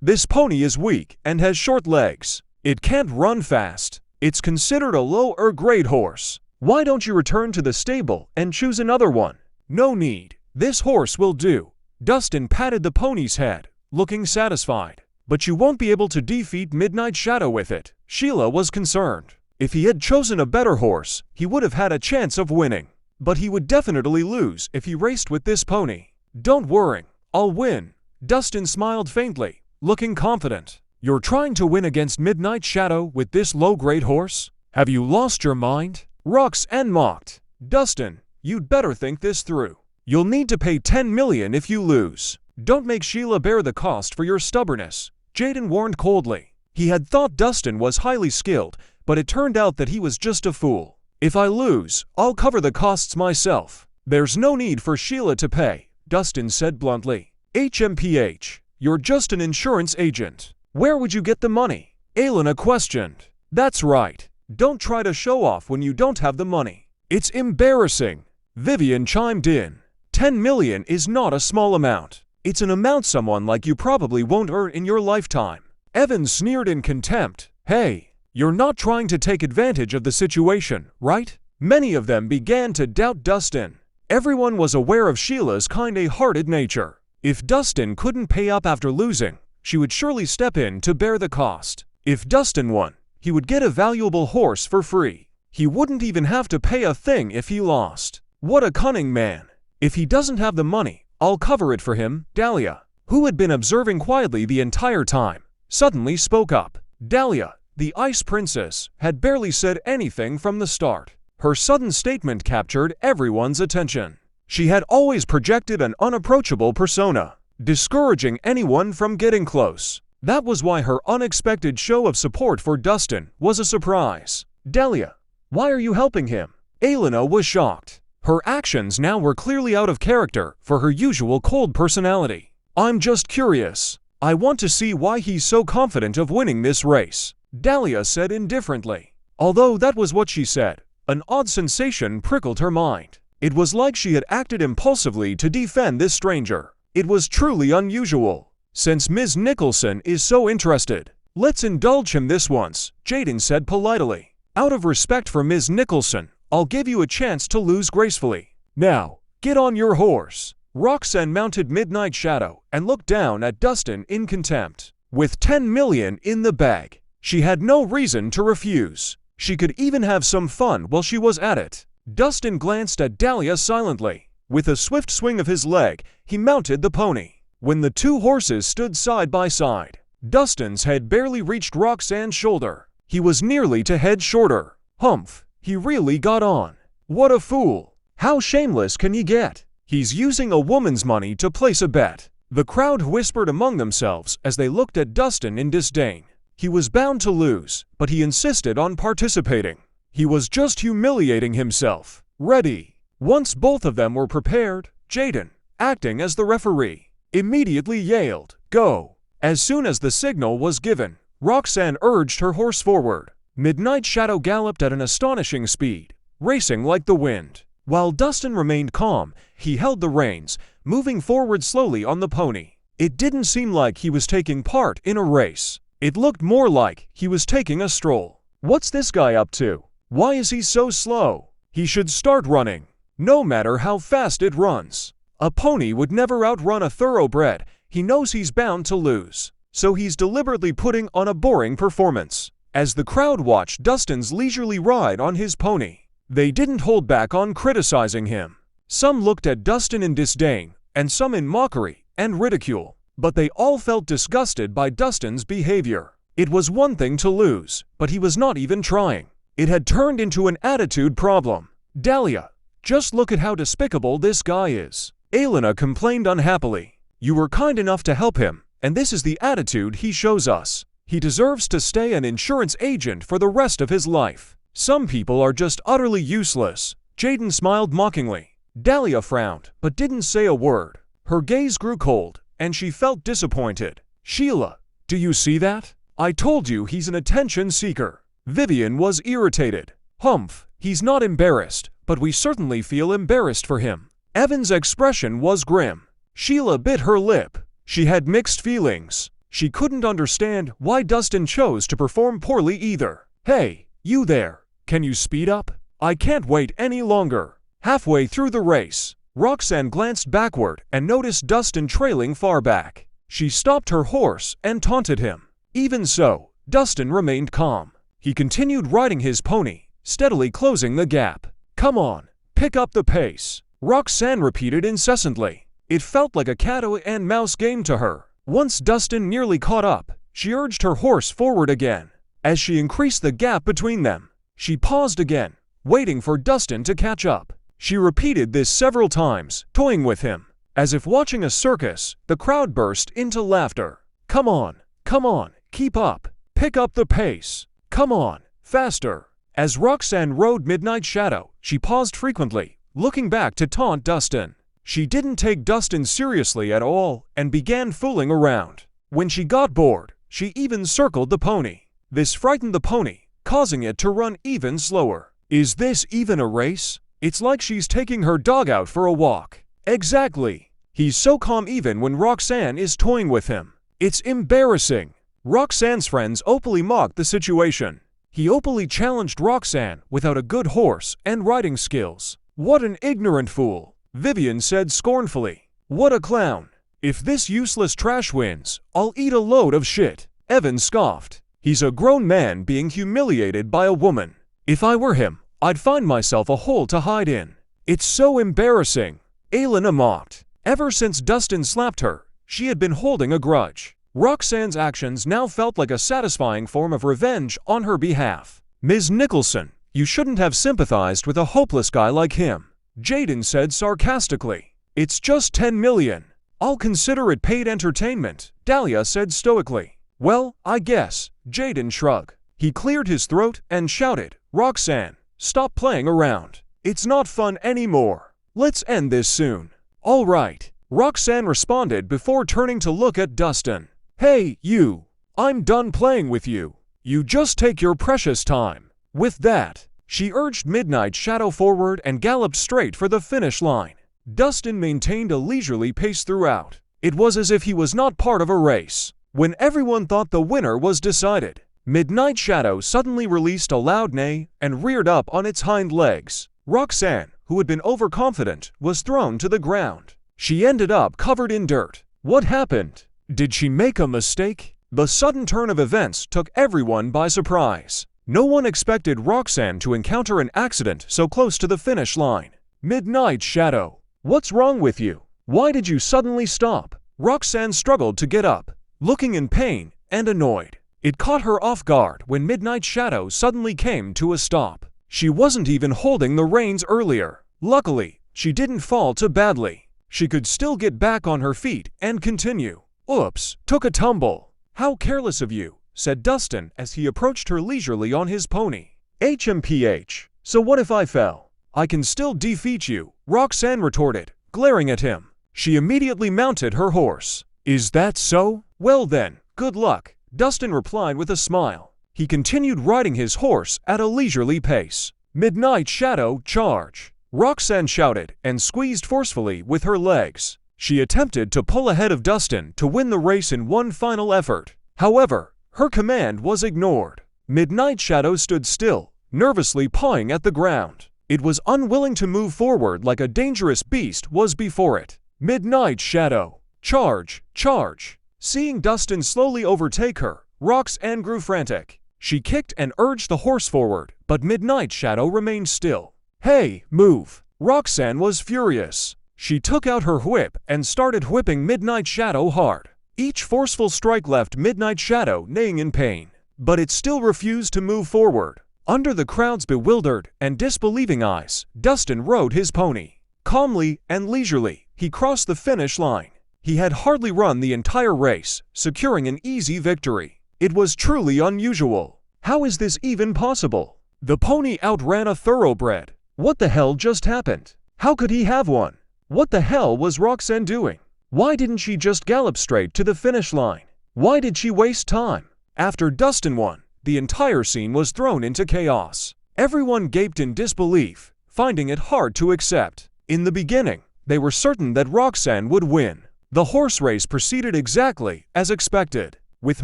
This pony is weak and has short legs. It can't run fast. It's considered a lower grade horse. Why don't you return to the stable and choose another one? No need. This horse will do. Dustin patted the pony's head, looking satisfied. But you won't be able to defeat Midnight Shadow with it. Sheila was concerned. If he had chosen a better horse, he would have had a chance of winning. But he would definitely lose if he raced with this pony. Don't worry, I'll win. Dustin smiled faintly, looking confident. You're trying to win against Midnight Shadow with this low-grade horse? Have you lost your mind? Roxanne mocked. Dustin, you'd better think this through. You'll need to pay $10 million if you lose. Don't make Sheila bear the cost for your stubbornness, Jaden warned coldly. He had thought Dustin was highly skilled, but it turned out that he was just a fool. If I lose, I'll cover the costs myself. There's no need for Sheila to pay, Dustin said bluntly. HMPH, you're just an insurance agent. Where would you get the money? Elena questioned. That's right. Don't try to show off when you don't have the money. It's embarrassing. Vivian chimed in. $10 million is not a small amount. It's an amount someone like you probably won't earn in your lifetime. Evan sneered in contempt. Hey, you're not trying to take advantage of the situation, right? Many of them began to doubt Dustin. Everyone was aware of Sheila's kind-hearted nature. If Dustin couldn't pay up after losing, she would surely step in to bear the cost. If Dustin won, he would get a valuable horse for free. He wouldn't even have to pay a thing if he lost. What a cunning man. If he doesn't have the money, I'll cover it for him. Dahlia, who had been observing quietly the entire time, suddenly spoke up. Dahlia, the Ice Princess, had barely said anything from the start. Her sudden statement captured everyone's attention. She had always projected an unapproachable persona, discouraging anyone from getting close. That was why her unexpected show of support for Dustin was a surprise. Dahlia, why are you helping him? Elena was shocked. Her actions now were clearly out of character for her usual cold personality. I'm just curious. I want to see why he's so confident of winning this race, Dahlia said indifferently. Although that was what she said, an odd sensation prickled her mind. It was like she had acted impulsively to defend this stranger. It was truly unusual. Since Ms. Nicholson is so interested, let's indulge him this once, Jaden said politely. Out of respect for Ms. Nicholson, I'll give you a chance to lose gracefully. Now, get on your horse. Roxanne mounted Midnight Shadow and looked down at Dustin in contempt. With $10 million in the bag, she had no reason to refuse. She could even have some fun while she was at it. Dustin glanced at Dahlia silently. With a swift swing of his leg, he mounted the pony. When the two horses stood side by side, Dustin's head barely reached Roxanne's shoulder. He was nearly to head shorter. Humph, he really got on. What a fool. How shameless can he get? He's using a woman's money to place a bet. The crowd whispered among themselves as they looked at Dustin in disdain. He was bound to lose, but he insisted on participating. He was just humiliating himself. Ready. Once both of them were prepared, Jaden, acting as the referee, immediately yelled, "Go!" As soon as the signal was given, Roxanne urged her horse forward. Midnight Shadow galloped at an astonishing speed, racing like the wind. While Dustin remained calm, he held the reins, moving forward slowly on the pony. It didn't seem like he was taking part in a race. It looked more like he was taking a stroll. What's this guy up to? Why is he so slow? He should start running. No matter how fast it runs. A pony would never outrun a thoroughbred. He knows he's bound to lose. So he's deliberately putting on a boring performance. As the crowd watched Dustin's leisurely ride on his pony, they didn't hold back on criticizing him. Some looked at Dustin in disdain, and some in mockery and ridicule. But they all felt disgusted by Dustin's behavior. It was one thing to lose, but he was not even trying. It had turned into an attitude problem. Dahlia, just look at how despicable this guy is. Elena complained unhappily. You were kind enough to help him, and this is the attitude he shows us. He deserves to stay an insurance agent for the rest of his life. Some people are just utterly useless. Jaden smiled mockingly. Dahlia frowned, but didn't say a word. Her gaze grew cold, and she felt disappointed. Sheila, do you see that? I told you he's an attention seeker. Vivian was irritated. Humph, he's not embarrassed, but we certainly feel embarrassed for him. Evan's expression was grim. Sheila bit her lip. She had mixed feelings. She couldn't understand why Dustin chose to perform poorly either. "Hey, you there, can you speed up? I can't wait any longer." Halfway through the race, Roxanne glanced backward and noticed Dustin trailing far back. She stopped her horse and taunted him. Even so, Dustin remained calm. He continued riding his pony, steadily closing the gap. "Come on, pick up the pace," Roxanne repeated incessantly. It felt like a cat-and-mouse game to her. Once Dustin nearly caught up, she urged her horse forward again. As she increased the gap between them, she paused again, waiting for Dustin to catch up. She repeated this several times, toying with him. As if watching a circus, the crowd burst into laughter. Come on, keep up. Pick up the pace. Come on, faster." As Roxanne rode Midnight Shadow, she paused frequently, looking back to taunt Dustin. She didn't take Dustin seriously at all and began fooling around. When she got bored, she even circled the pony. This frightened the pony, causing it to run even slower. Is this even a race? It's like she's taking her dog out for a walk. Exactly. He's so calm even when Roxanne is toying with him. It's embarrassing. Roxanne's friends openly mocked the situation. He openly challenged Roxanne without a good horse and riding skills. "What an ignorant fool," Vivian said scornfully. "What a clown. If this useless trash wins, I'll eat a load of shit," Evan scoffed. He's a grown man being humiliated by a woman. "If I were him, I'd find myself a hole to hide in. It's so embarrassing," Elena mocked. Ever since Dustin slapped her, she had been holding a grudge. Roxanne's actions now felt like a satisfying form of revenge on her behalf. "Ms. Nicholson, you shouldn't have sympathized with a hopeless guy like him," Jaden said sarcastically. "It's just 10 million. I'll consider it paid entertainment," Dahlia said stoically. "Well, I guess," Jaden shrugged. He cleared his throat and shouted, "Roxanne, stop playing around. It's not fun anymore. Let's end this soon." "All right," Roxanne responded before turning to look at Dustin. "Hey, you. I'm done playing with you. You just take your precious time." With that, she urged Midnight Shadow forward and galloped straight for the finish line. Dustin maintained a leisurely pace throughout. It was as if he was not part of a race. When everyone thought the winner was decided, Midnight Shadow suddenly released a loud neigh and reared up on its hind legs. Roxanne, who had been overconfident, was thrown to the ground. She ended up covered in dirt. What happened? Did she make a mistake? The sudden turn of events took everyone by surprise. No one expected Roxanne to encounter an accident so close to the finish line. "Midnight Shadow, what's wrong with you? Why did you suddenly stop?" Roxanne struggled to get up, looking in pain and annoyed. It caught her off guard when Midnight Shadow suddenly came to a stop. She wasn't even holding the reins earlier. Luckily, she didn't fall too badly. She could still get back on her feet and continue. "Oops, took a tumble. How careless of you," said Dustin as he approached her leisurely on his pony. "HMPH, so what if I fell? I can still defeat you," Roxanne retorted, glaring at him. She immediately mounted her horse. "Is that so? Well then, good luck," Dustin replied with a smile. He continued riding his horse at a leisurely pace. "Midnight Shadow, charge!" Roxanne shouted and squeezed forcefully with her legs. She attempted to pull ahead of Dustin to win the race in one final effort. However, her command was ignored. Midnight Shadow stood still, nervously pawing at the ground. It was unwilling to move forward like a dangerous beast was before it. "Midnight Shadow, charge, charge!" Seeing Dustin slowly overtake her, Roxanne grew frantic. She kicked and urged the horse forward, but Midnight Shadow remained still. "Hey, move!" Roxanne was furious. She took out her whip and started whipping Midnight Shadow hard. Each forceful strike left Midnight Shadow neighing in pain, but it still refused to move forward. Under the crowd's bewildered and disbelieving eyes, Dustin rode his pony. Calmly and leisurely, he crossed the finish line. He had hardly run the entire race, securing an easy victory. It was truly unusual. How is this even possible? The pony outran a thoroughbred. What the hell just happened? How could he have won? What the hell was Roxanne doing? Why didn't she just gallop straight to the finish line? Why did she waste time? After Dustin won, the entire scene was thrown into chaos. Everyone gaped in disbelief, finding it hard to accept. In the beginning, they were certain that Roxanne would win. The horse race proceeded exactly as expected. with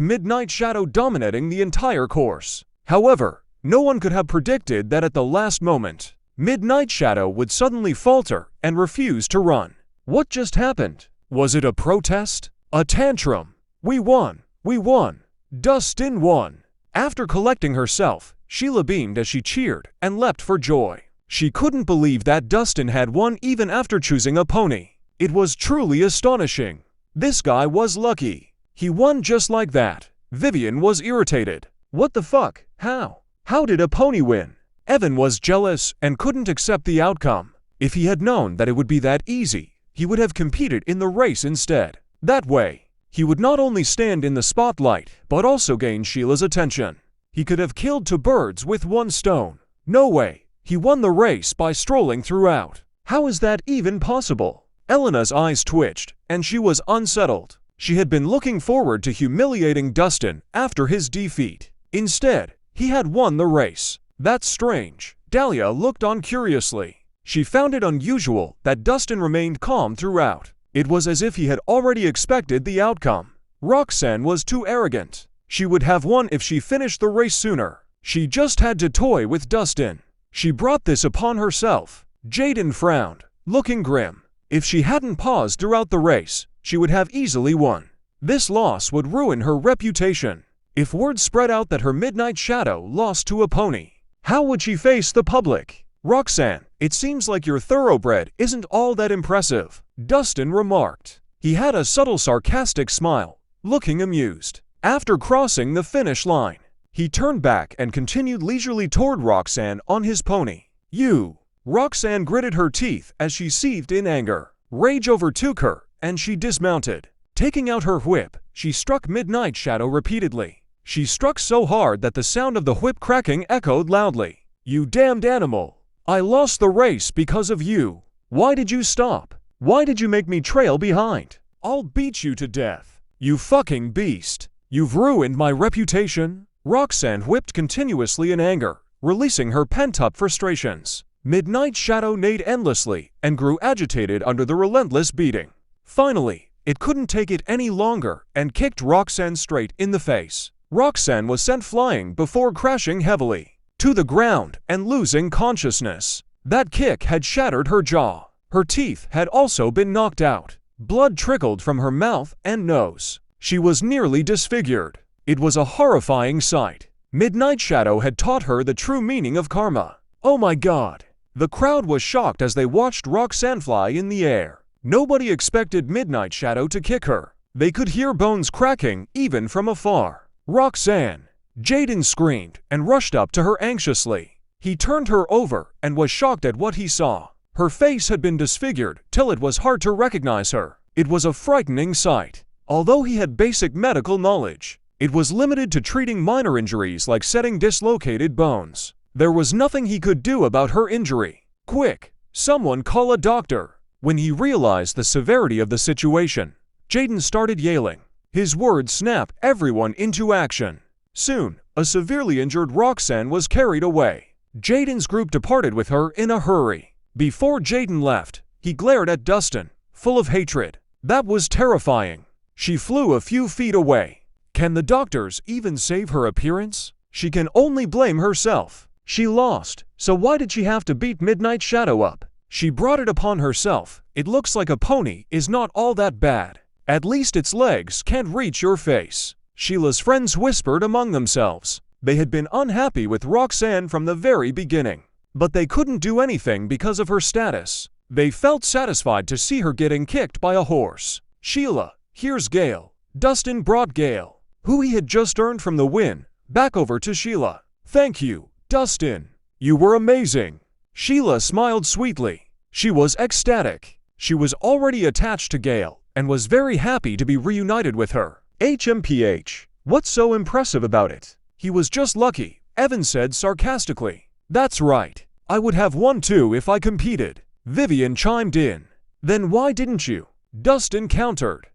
Midnight Shadow dominating the entire course. However, no one could have predicted that at the last moment, Midnight Shadow would suddenly falter and refuse to run. What just happened? Was it a protest? A tantrum? We won! We won! Dustin won! After collecting herself, Sheila beamed as she cheered and leapt for joy. She couldn't believe that Dustin had won even after choosing a pony. It was truly astonishing. This guy was lucky. He won just like that. Vivian was irritated. What the fuck? How? How did a pony win? Evan was jealous and couldn't accept the outcome. If he had known that it would be that easy, he would have competed in the race instead. That way, he would not only stand in the spotlight, but also gain Sheila's attention. He could have killed two birds with one stone. No way. He won the race by strolling throughout. How is that even possible? Elena's eyes twitched, and she was unsettled. She had been looking forward to humiliating Dustin after his defeat. Instead, he had won the race. That's strange. Dahlia looked on curiously. She found it unusual that Dustin remained calm throughout. It was as if he had already expected the outcome. Roxanne was too arrogant. She would have won if she finished the race sooner. She just had to toy with Dustin. She brought this upon herself. Jaden frowned, looking grim. If she hadn't paused throughout the race, she would have easily won. This loss would ruin her reputation. If word spread out that her Midnight Shadow lost to a pony, how would she face the public? Roxanne, it seems like your thoroughbred isn't all that impressive, Dustin remarked. He had a subtle sarcastic smile, looking amused. After crossing the finish line, he turned back and continued leisurely toward Roxanne on his pony. You! Roxanne gritted her teeth as she seethed in anger. Rage overtook her, and she dismounted. Taking out her whip, she struck Midnight Shadow repeatedly. She struck so hard that the sound of the whip cracking echoed loudly. You damned animal! I lost the race because of you. Why did you stop? Why did you make me trail behind? I'll beat you to death. You fucking beast. You've ruined my reputation. Roxanne whipped continuously in anger, releasing her pent-up frustrations. Midnight Shadow neighed endlessly and grew agitated under the relentless beating. Finally, it couldn't take it any longer and kicked Roxanne straight in the face. Roxanne was sent flying before crashing heavily to the ground and losing consciousness. That kick had shattered her jaw. Her teeth had also been knocked out. Blood trickled from her mouth and nose. She was nearly disfigured. It was a horrifying sight. Midnight Shadow had taught her the true meaning of karma. Oh my God! The crowd was shocked as they watched Roxanne fly in the air. Nobody expected Midnight Shadow to kick her. They could hear bones cracking even from afar. Roxanne! Jaden screamed and rushed up to her anxiously. He turned her over and was shocked at what he saw. Her face had been disfigured till it was hard to recognize her. It was a frightening sight. Although he had basic medical knowledge, it was limited to treating minor injuries like setting dislocated bones. There was nothing he could do about her injury. Quick, someone call a doctor. When he realized the severity of the situation, Jaden started yelling. His words snapped everyone into action. Soon, a severely injured Roxanne was carried away. Jaden's group departed with her in a hurry. Before Jaden left, he glared at Dustin, full of hatred. That was terrifying. She flew a few feet away. Can the doctors even save her appearance? She can only blame herself. She lost, so why did she have to beat Midnight Shadow up? She brought it upon herself. It looks like a pony is not all that bad. At least its legs can't reach your face. Sheila's friends whispered among themselves. They had been unhappy with Roxanne from the very beginning. But they couldn't do anything because of her status. They felt satisfied to see her getting kicked by a horse. Sheila, here's Gale. Dustin brought Gale, who he had just earned from the win, back over to Sheila. Thank you, Dustin. You were amazing. Sheila smiled sweetly. She was ecstatic. She was already attached to Gale and was very happy to be reunited with her. HMPH. What's so impressive about it? He was just lucky, Evan said sarcastically. That's right. I would have won too if I competed. Vivian chimed in. Then why didn't you? Dustin countered.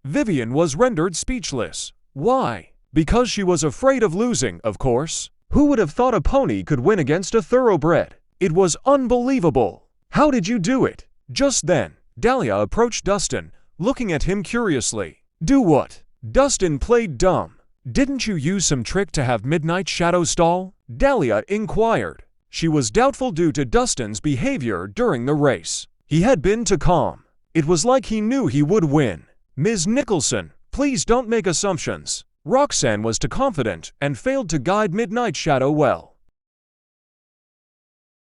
Vivian was rendered speechless. Why? Because she was afraid of losing, of course. Who would have thought a pony could win against a thoroughbred? It was unbelievable. How did you do it? Just then, Dahlia approached Dustin, looking at him curiously. Do what? Dustin played dumb. Didn't you use some trick to have Midnight Shadow stall? Dahlia inquired. She was doubtful due to Dustin's behavior during the race. He had been too calm. It was like he knew he would win. Ms. Nicholson, please don't make assumptions. Roxanne was too confident and failed to guide Midnight Shadow well.